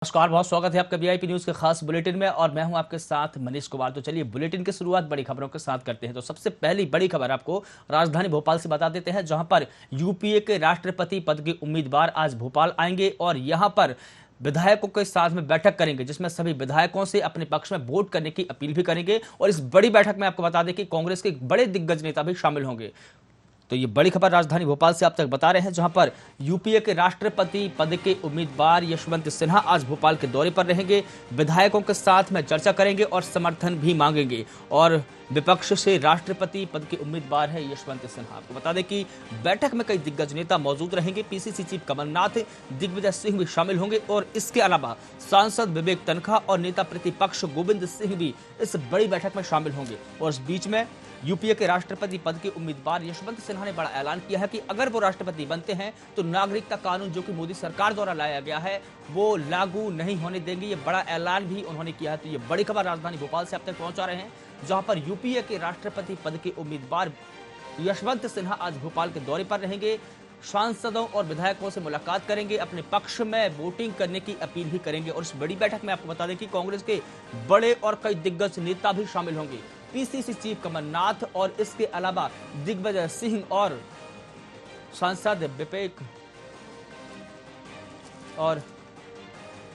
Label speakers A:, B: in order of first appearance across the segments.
A: नमस्कार, बहुत स्वागत है आपका वीआईपी न्यूज के खास बुलेटिन में और मैं हूं आपके साथ मनीष कुमार। तो चलिए बुलेटिन की शुरुआत बड़ी खबरों के साथ करते हैं। तो सबसे पहली बड़ी खबर आपको राजधानी भोपाल से बता देते हैं, जहां पर यूपीए के राष्ट्रपति पद के उम्मीदवार आज भोपाल आएंगे और यहां पर विधायकों के साथ में बैठक करेंगे, जिसमें सभी विधायकों से अपने पक्ष में वोट करने की अपील भी करेंगे। और इस बड़ी बैठक में आपको बता दें कि कांग्रेस के बड़े दिग्गज नेता भी शामिल होंगे। तो ये बड़ी खबर राजधानी भोपाल से आप तक बता रहे हैं, जहां पर यूपीए के राष्ट्रपति पद के उम्मीदवार यशवंत सिन्हा आज भोपाल के दौरे पर रहेंगे, विधायकों के साथ में चर्चा करेंगे और समर्थन भी मांगेंगे। और विपक्ष से राष्ट्रपति पद के उम्मीदवार है यशवंत सिन्हा। आपको बता दें कि बैठक में कई दिग्गज नेता मौजूद रहेंगे। पीसीसी चीफ कमलनाथ, दिग्विजय सिंह भी शामिल होंगे और इसके अलावा सांसद विवेक तनखा और नेता प्रतिपक्ष गोविंद सिंह भी इस बड़ी बैठक में शामिल होंगे। और इस बीच में यूपीए के राष्ट्रपति पद के उम्मीदवार यशवंत सिन्हा ने बड़ा ऐलान किया है कि अगर वो राष्ट्रपति बनते हैं तो नागरिकता कानून जो कि मोदी सरकार द्वारा लाया गया है वो लागू नहीं होने देंगे। ये बड़ा ऐलान भी उन्होंने किया है। तो ये बड़ी खबर राजधानी भोपाल से अब तक पहुंचा रहे हैं, जहां पर यूपीए के राष्ट्रपति पद के उम्मीदवार यशवंत सिन्हा आज भोपाल के दौरे पर रहेंगे, सांसदों और विधायकों से मुलाकात करेंगे, अपने पक्ष में वोटिंग करने की अपील भी करेंगे। और इस बड़ी बैठक में आपको बता दें कि कांग्रेस के बड़े और कई दिग्गज नेता भी शामिल होंगे। पीसीसी चीफ कमलनाथ और इसके अलावा दिग्विजय सिंह और सांसद विवेक। और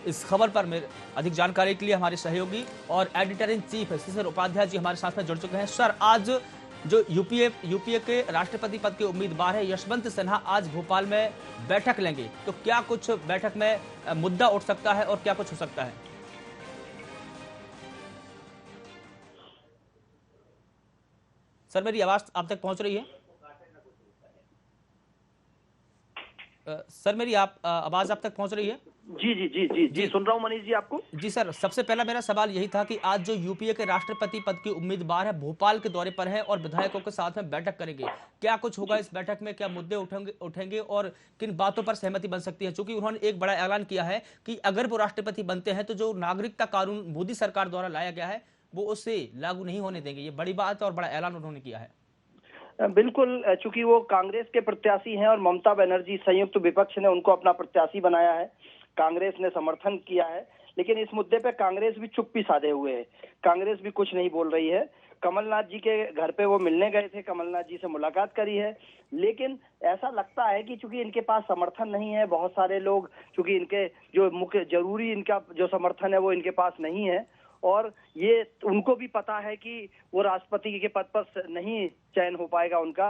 A: इस खबर पर मेरे अधिक जानकारी के लिए हमारे सहयोगी और एडिटर इन चीफ शिशिर उपाध्याय जी हमारे साथ में जुड़ चुके हैं। सर, आज जो यूपीए के राष्ट्रपति पद के उम्मीदवार है यशवंत सिन्हा आज भोपाल में बैठक लेंगे, तो क्या कुछ बैठक में मुद्दा उठ सकता है और क्या कुछ हो सकता है? सर, मेरी आवाज आप तक पहुंच रही है? सर, मेरी आवाज आप तक पहुंच रही है?
B: जी जी जी जी जी सुन रहा हूं मनीष जी आपको।
A: जी सर, सबसे पहला मेरा सवाल यही था कि आज जो यूपीए के राष्ट्रपति पद के उम्मीदवार है भोपाल के दौरे पर है और विधायकों के साथ में बैठक करेंगे, क्या कुछ होगा इस बैठक में? क्या मुद्दे उठेंगे और किन बातों पर सहमति बन सकती है? क्योंकि उन्होंने एक बड़ा ऐलान किया है कि अगर वो राष्ट्रपति बनते हैं तो जो नागरिकता कानून मोदी सरकार द्वारा लाया गया है वो उससे लागू नहीं होने देंगे। ये बड़ी बात और बड़ा ऐलान उन्होंने किया है।
B: बिल्कुल, चूंकि वो कांग्रेस के प्रत्याशी हैं और ममता बनर्जी संयुक्त विपक्ष ने उनको अपना प्रत्याशी बनाया है, कांग्रेस ने समर्थन किया है, लेकिन इस मुद्दे पे कांग्रेस भी चुप्पी साधे हुए है। कांग्रेस भी कुछ नहीं बोल रही है। कमलनाथ जी के घर पे वो मिलने गए थे, कमलनाथ जी से मुलाकात करी है, लेकिन ऐसा लगता है कि चूंकि इनके पास समर्थन नहीं है, बहुत सारे लोग चूंकि इनके जो मुख्य जरूरी इनका जो समर्थन है वो इनके पास नहीं है, और ये उनको भी पता है कि वो राष्ट्रपति के पद पर नहीं चयन हो पाएगा उनका।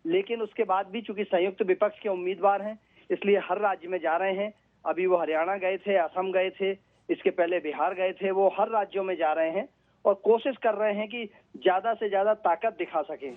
B: लेकिन उसके बाद भी चूंकि संयुक्त विपक्ष के उम्मीदवार हैं, इसलिए हर राज्य में जा रहे हैं। अभी वो हरियाणा गए थे, असम गए थे, इसके पहले बिहार गए थे। वो हर राज्यों में जा रहे हैं और कोशिश कर रहे हैं कि ज्यादा से ज्यादा ताकत दिखा सकें।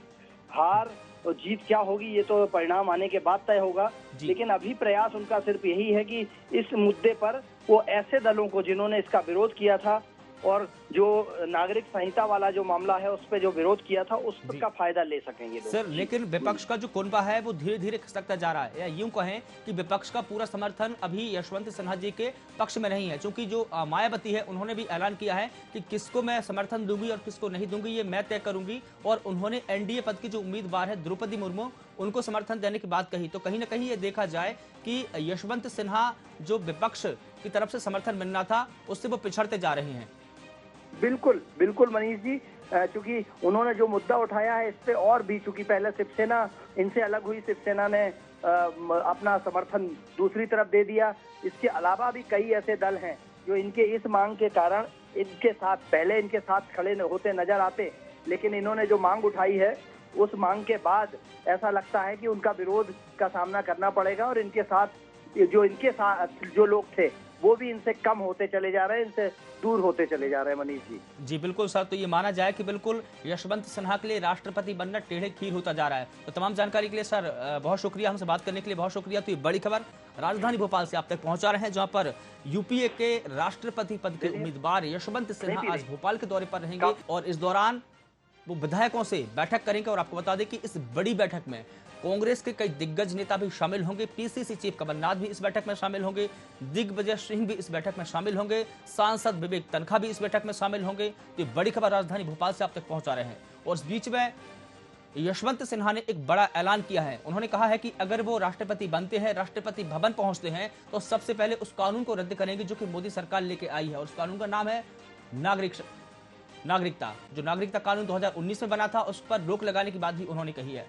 B: हार और जीत क्या होगी ये तो परिणाम आने के बाद तय होगा, लेकिन अभी प्रयास उनका सिर्फ यही है कि इस मुद्दे पर वो ऐसे दलों को जिन्होंने इसका विरोध किया था और जो नागरिक संहिता वाला जो मामला है उस पे जो विरोध किया था उसका फायदा ले सकेंगे लोग।
A: सर, लेकिन विपक्ष का जो कुनबा है वो धीरे धीरे खिसकता जा रहा है, या यूं कहें कि विपक्ष का पूरा समर्थन अभी यशवंत सिन्हा जी के पक्ष में नहीं है। क्योंकि जो मायावती है उन्होंने भी ऐलान किया है कि किसको मैं समर्थन दूंगी और किसको नहीं दूंगी ये मैं तय करूंगी। और उन्होंने एनडीए पद की जो उम्मीदवार है द्रौपदी मुर्मू, उनको समर्थन देने की बात कही। तो कहीं ना कहीं ये देखा जाए कि यशवंत सिन्हा जो विपक्ष की तरफ से समर्थन मिलना था उससे वो पिछड़ते जा रहे हैं।
B: बिल्कुल बिल्कुल मनीष जी, चूंकि उन्होंने जो मुद्दा उठाया है इस पे और भी, चूंकि पहले शिवसेना इनसे अलग हुई, शिवसेना ने अपना समर्थन दूसरी तरफ दे दिया। इसके अलावा भी कई ऐसे दल हैं जो इनके इस मांग के कारण इनके साथ पहले इनके साथ खड़े होते नजर आते, लेकिन इन्होंने जो मांग उठाई है उस मांग के बाद ऐसा लगता है कि उनका विरोध का सामना करना पड़ेगा और इनके साथ जो लोग थे वो भी इनसे कम होते चले जा रहे हैं, इनसे दूर होते चले जा रहे हैं मनीष जी।
A: जी बिल्कुल सर, तो ये माना जाए कि बिल्कुल यशवंत सिन्हा के लिए राष्ट्रपति बनना टेढ़े खीर होता जा रहा है। तो तमाम जानकारी के लिए सर बहुत शुक्रिया, हमसे बात करने के लिए बहुत शुक्रिया। तो ये बड़ी खबर राजधानी भोपाल से आप तक पहुंचा रहे हैं, जहां पर यूपीए के राष्ट्रपति पद के उम्मीदवार यशवंत सिन्हा आज भोपाल के दौरे पर रहेंगे और इस दौरान वो विधायकों से बैठक करेंगे। और आपको बता दें कि इस बड़ी बैठक में कांग्रेस के कई दिग्गज नेता भी शामिल होंगे। पीसीसी चीफ कमलनाथ भी इस बैठक में शामिल होंगे, दिग्विजय सिंह भी इस बैठक में शामिल होंगे, सांसद विवेक तनखा भी इस बैठक में शामिल होंगे। तो बड़ी खबर राजधानी भोपाल से आप तक पहुंचा रहे हैं। और इस बीच में यशवंत सिन्हा ने एक बड़ा ऐलान किया है। उन्होंने कहा है कि अगर वो राष्ट्रपति बनते हैं, राष्ट्रपति भवन पहुंचते हैं, तो सबसे पहले उस कानून को रद्द करेंगे जो कि मोदी सरकार लेके आई है, और उस कानून का नाम है नागरिकता। जो नागरिकता कानून 2019 में बना था, उस पर रोक लगाने की बात भी उन्होंने कही है।